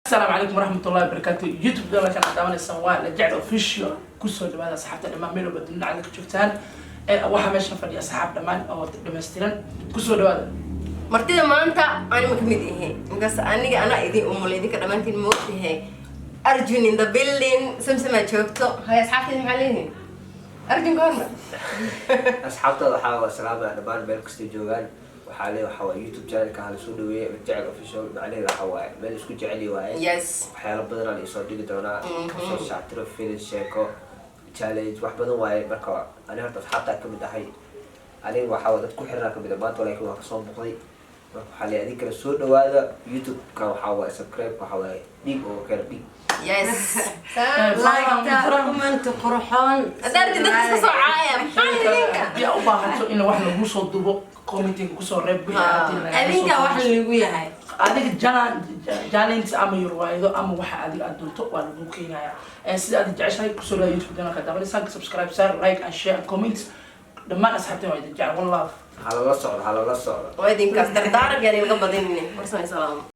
السلام عليكم ورحمة الله وبركاته. يوتيوب دولا كان قدامنا السنوات لجعل أوفيشيال كسر لماذا صحابة لما ميلو بدنا على كشفتان واحد ماشي فدي أصحاب لما أو دمستيرن كسر لماذا martida maanta aan mid ihi inkaas aniga ana idin umuleedi ka dhamaantiin moogtahay Arjun in the building samsama joogto hay asxaabtii maxaa leeyihiin Arjun goorma asxaabtada waxaa waa salaama dhamaan meel kasta joogaan waxaa leeyahay waxa waa YouTube channel ka hal soo dhaweeyay Rajal Official macnaheedu waxa waa meel isku jecel yahay yes waxyaalo badan aan soo dhigi doonaa soo shaatiro film sheeko challenge wax badan waaye marka ani horta asxaabta ka mid ahay aniga waxa waa dad ku xiran ka mid ah maanta laakiin waa ka soo muuqday waxaa leeyahay kala soo dhawaada YouTube ka waxa waa subscribe waxa waa dhig oo kala dhig yes like comment qurxoon adarti dadka soo caaya maxaa idinka يا أبا هاتو إنه واحد نقصه دوبو كومنتين كسر رب adinka wax lagu yahay هذيك جالنت أما يروى إذا أما واحد هذيك أدلته ولا ممكن يعني سيد هذيك عشان هيك كسر يوتيوب ده كده بس سانك سبسكرايب سار لايك أند شير كومنت لما أصحابتي وايد جال والله hala la socdo waa idinkaas dardaar gaari laga badinine warsan salaam